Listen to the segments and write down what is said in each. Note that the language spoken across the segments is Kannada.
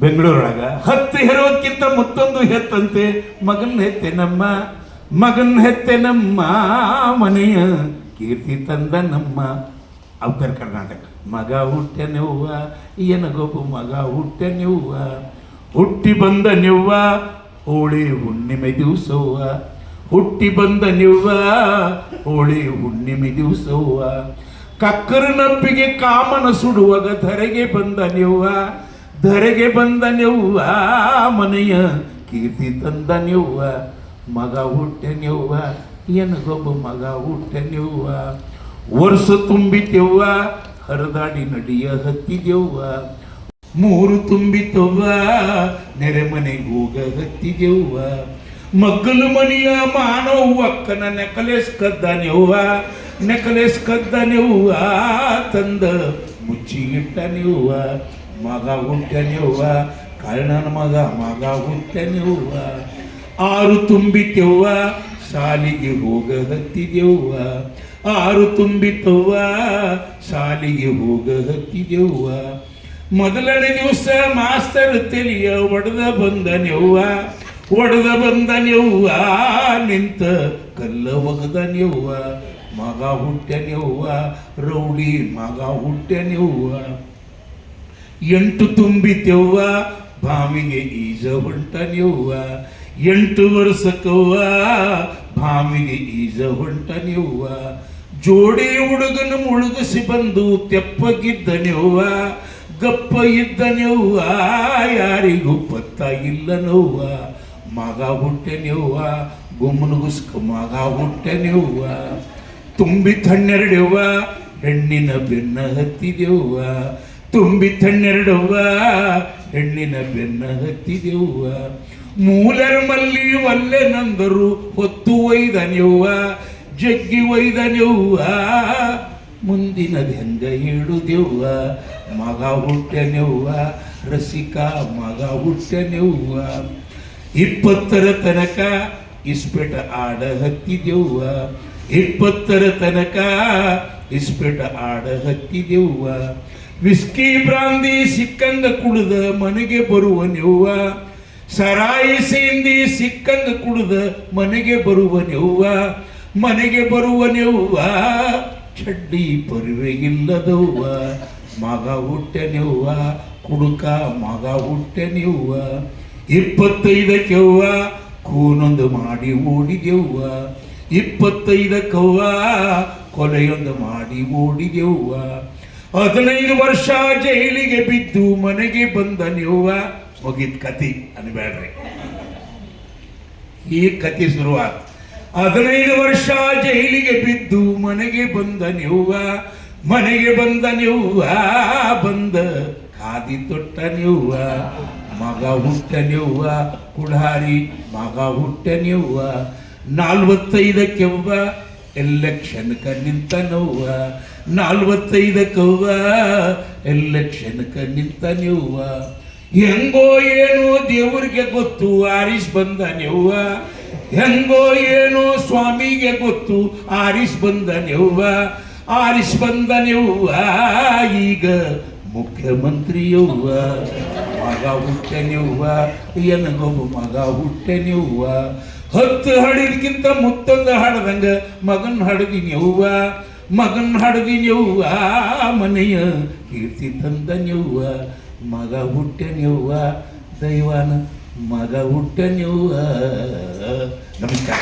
ಬೆಂಗಳೂರೊಳಗ 10 ಹೆರೋದಕ್ಕಿಂತ ಮತ್ತೊಂದು ಹೆತ್ತಂತೆ. ಮಗನ್ ಹೆತ್ತೆ ನಮ್ಮ ಮನೆಯ ಕೀರ್ತಿ ತಂದ ನಮ್ಮ ಉತ್ತರ ಕರ್ನಾಟಕ. ಮಗ ಹುಟ್ಟೆನೆವ್ವ ಏನಗೊಬ್ಬ ಮಗ ಹುಟ್ಟೆನೆವ್ವ, ಹುಟ್ಟಿ ಬಂದ ನೆವ್ವ ಹೋಳಿ ಹುಣ್ಣಿಮೆ ದಿವಸವ್ವ, ಹುಟ್ಟಿ ಬಂದ ನೆವ್ವ ಹೋಳಿ ಹುಣ್ಣಿಮೆ ದಿವಸವ್ವ. ಕಕ್ಕರ ನಪ್ಪಿಗೆ ಕಾಮನ ಸುಡುವಾಗ ಧರೆಗೆ ಬಂದ ನೆವ್ವ ಮನೆಯ ಕೀರ್ತಿ ತಂದ ನೆವ್ವ. ಮಗ ಹುಟ್ಟೆನೆವ್ವ ಏನಗೊಬ್ಬ ಮಗ ಹುಟ್ಟೆನೆವ್ವ. ವರ್ಷ ತುಂಬಿತೆವ್ವ ಹರಿದಾಡಿ ನಡಿಯ ಹತ್ತಿದೆವ್ವ, 3 ತುಂಬಿತವ್ವ ನೆರೆಮನೆಗೆ ಹೋಗ ಹತ್ತಿದೆವ್ವ. ಮಗ್ಗಲು ಮನೆಯ ಮಾನವ ಅಕ್ಕನ ನೆಕಲೇಸ್ ಕದ್ದನೆವ್ವ ತಂದ ಮುಚ್ಚಿ ಇಟ್ಟನೆವ್ವ. ಮಗ ಹುಟ್ಟನೆವ್ವ ಕಳ್ಳನ ಮಗ ಹುಟ್ಟನೆವ್ವ. 6 ತುಂಬಿತೆವ್ವ ಶಾಲಿಗೆ ಹೋಗ ಹತ್ತಿದೆವ್ವ, 6 ತುಂಬಿತವ್ವ ಶಾಲಿಗೆ ಹೋಗ ಹತ್ತಿದೆವ್ವ. ಮೊದಲನೇ ದಿವಸ ಮಾಸ್ತರ್ ತೆಲಿಯ ಒಡೆದ ಬಂದನೆವ್ವ ನಿಂತ ಕಲ್ಲ ಒಗದನೆವ್ವ. ಮಗ ಹುಟ್ಟನೆವ್ವ ರೌಡಿ ಮಗ ಹುಟ್ಟನೆವ್ವ. 8 ತುಂಬಿತೆವ್ವ ಭಾಮಿಗೆ ಈಜ ಹೊಂಟನೆವ್ವ, 8 ವರ್ಷಕ್ಕವ್ವ ಭಾಮಿಗೆ ಈಜ ಹೊಂಟನೆವ್ವ. ಜೋಡಿ ಹುಡುಗನ ಮುಳುಗಿಸಿ ಬಂದು ತೆಪ್ಪಗಿದ್ದನೆವ್ವ, ಗಪ್ಪ ಇದ್ದನೆವ್ವ ಯಾರಿಗೂ ಪತ್ತ ಇಲ್ಲನವ್ವ. ಮಗ ಹುಟ್ಟೆನೆವ್ವ ಗುಮ್ಮನುಗುಸ್ಕ ಮಗ ಹುಟ್ಟೆನೆವ್ವ. ತುಂಬಿ 12 ಹೆಣ್ಣಿನ ಬೆನ್ನ ಹತ್ತಿದೆವ್ವ, ತುಂಬಿ 12 ಹೆಣ್ಣಿನ ಬೆನ್ನ ಹತ್ತಿದೆವ್ವ. ಮೂಲರ ಮಲ್ಲಿ ಒಲ್ಲೆ ನಂದರು ಹೊತ್ತು ಒಯ್ದನೆವ್ವ, ಜಗ್ಗಿ ಒಯ್ದನೆವ್ವ ಮುಂದಿನದ ಹೆಂಗ ಹೇಳುದೆವ್ವ. ಮಗ ಹುಟ್ಟನೆವ್ವ ರಸಿಕ ಮಗ ಹುಟ್ಟನೆವ್ವ. 20ರ ತನಕ ಇಸ್ಪೇಟ ಆಡ ಹತ್ತಿದೆವ್ವ, 20ರ ತನಕ ಇಸ್ಪೇಟ ಆಡ ಹತ್ತಿದೆವ್ವ. ವಿಸ್ಕಿ ಬ್ರಾಂದಿ ಸಿಕ್ಕಂಗ ಕುಡಿದ ಮನೆಗೆ ಬರುವನೆವ್ವ, ಸರಾಯಿ ಸೇಂದಿ ಸಿಕ್ಕಂಗ ಕುಡಿದ ಮನೆಗೆ ಬರುವನೆವ್ವ. ಚಡ್ಡಿ ಪರುವೆಗಿಲ್ಲದವ್ವ. ಮಗ ಹುಟ್ಟನೆವ್ವ ಕುಡುಕ ಮಗ ಹುಟ್ಟನೆವ್ವ. 25ಕ್ಕವ್ವ ಕೂನೊಂದು ಮಾಡಿ ಓಡಿದೆವ್ವ, 25ಕ್ಕವ್ವ ಕೊಲೆಯೊಂದು ಮಾಡಿ ಓಡಿದೆವ್ವ. 15 ವರ್ಷ ಜೈಲಿಗೆ ಬಿದ್ದು ಮನೆಗೆ ಬಂದನೆವ್ವ. ಹೋಗಿದ್ ಕತಿ ಅನ್ಬೇಡ್ರಿ, ಈ ಕತಿ ಶುರುವಾತ. 15 ವರ್ಷ ಜೈಲಿಗೆ ಬಿದ್ದು ಮನೆಗೆ ಬಂದನೆವ್ವ, ಬಂದ ಖಾದಿ ತೊಟ್ಟನೆವ್ವ. ಮಗ ಹುಟ್ಟನೆವ್ವ ಕುಡಾರಿ ಮಗ ಹುಟ್ಟನೆವ್ವ. 45ಕ್ಕವ್ವ ಎಲೆಕ್ಷನ್ಕ ನಿಂತನವ್ವ, 45ಕ್ಕವ್ವ ಎಲೆಕ್ಷನ್ಕ ನಿಂತನೆವ್ವ. ಹೆಂಗೋ ಏನೋ ದೇವ್ರಿಗೆ ಗೊತ್ತು ಆರಿಸ್ ಬಂದನೆವ್ವ, ಹೆಂಗೋ ಏನೋ ಸ್ವಾಮಿಗೆ ಗೊತ್ತು ಆರಿಸ್ ಬಂದನೆವ್ವ. ಈಗ ಮುಖ್ಯಮಂತ್ರಿಯವ್ವ. ಮಗ ಹುಟ್ಟನೆವ್ವ ಏನಗೊಬ್ಬ ಮಗ ಹುಟ್ಟನೆವ್ವ. 10 ಹಡಿದ್ಕಿಂತ ಮತ್ತೊಂದು ಹಡದಂಗ ಮಗನ್ ಹಡದಿನೆವ್ವ, ಮನೆಯ ಕೀರ್ತಿ ತಂದನೆವ್ವ. ಮಗ ಹುಟ್ಟನೆವ್ವ ದೈವಾನ ಮಗ ಹುಟ್ಟನೆವ್ವ. ನಮಸ್ಕಾರ.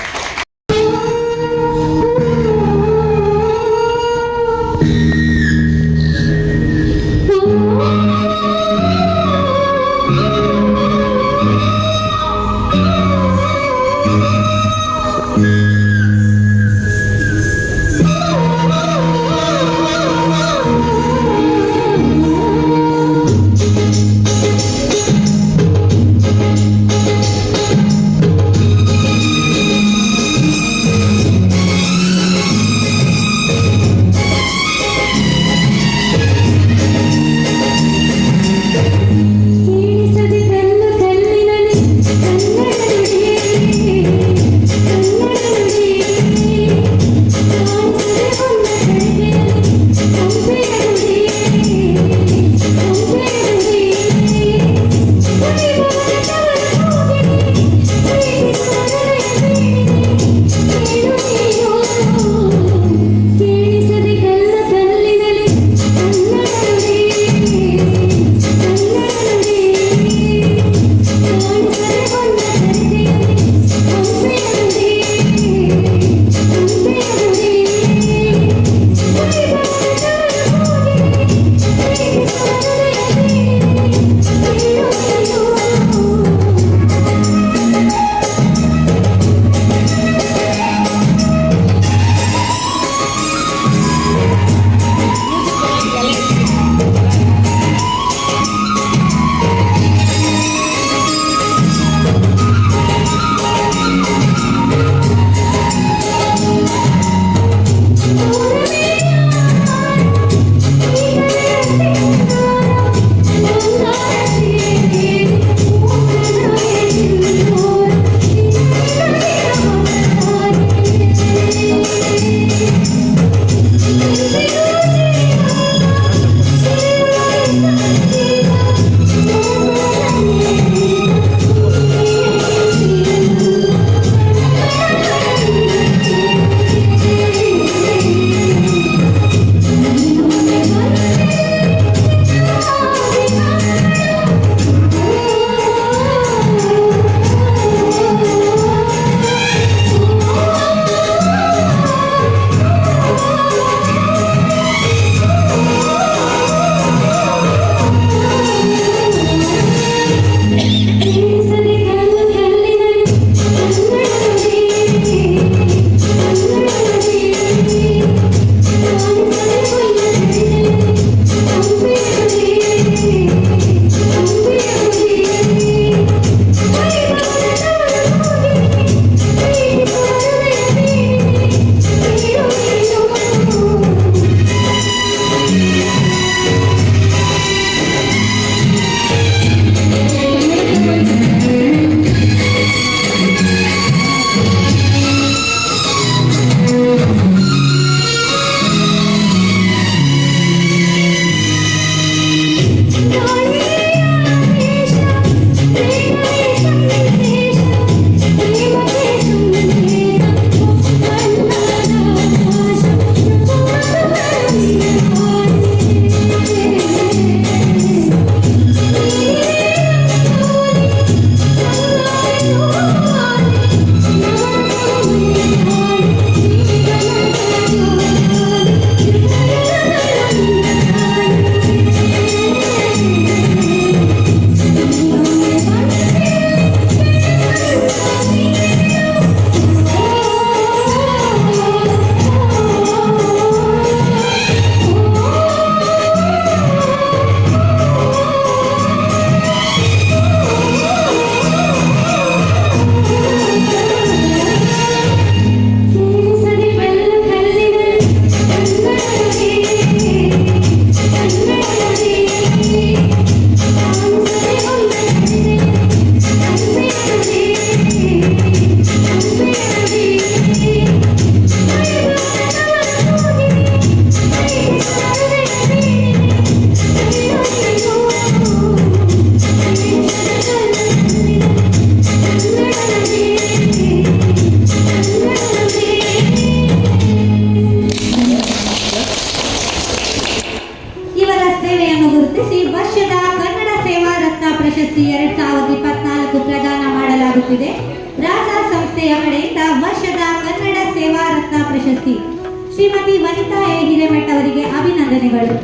ಪ್ರಶಸ್ತಿ 2024 ಪ್ರದಾನ ಮಾಡಲಾಗುತ್ತಿದೆ. ರಾಸ ಸಂಸ್ಥೆಯ ಕಡೆಯಿಂದ ವರ್ಷದ ಕನ್ನಡ ಸೇವಾ ರತ್ನ ಪ್ರಶಸ್ತಿ ಶ್ರೀಮತಿ ವನಿತಾ ಎ ಹಿರೇಮಠ ಅವರಿಗೆ ಅಭಿನಂದನೆಗಳು.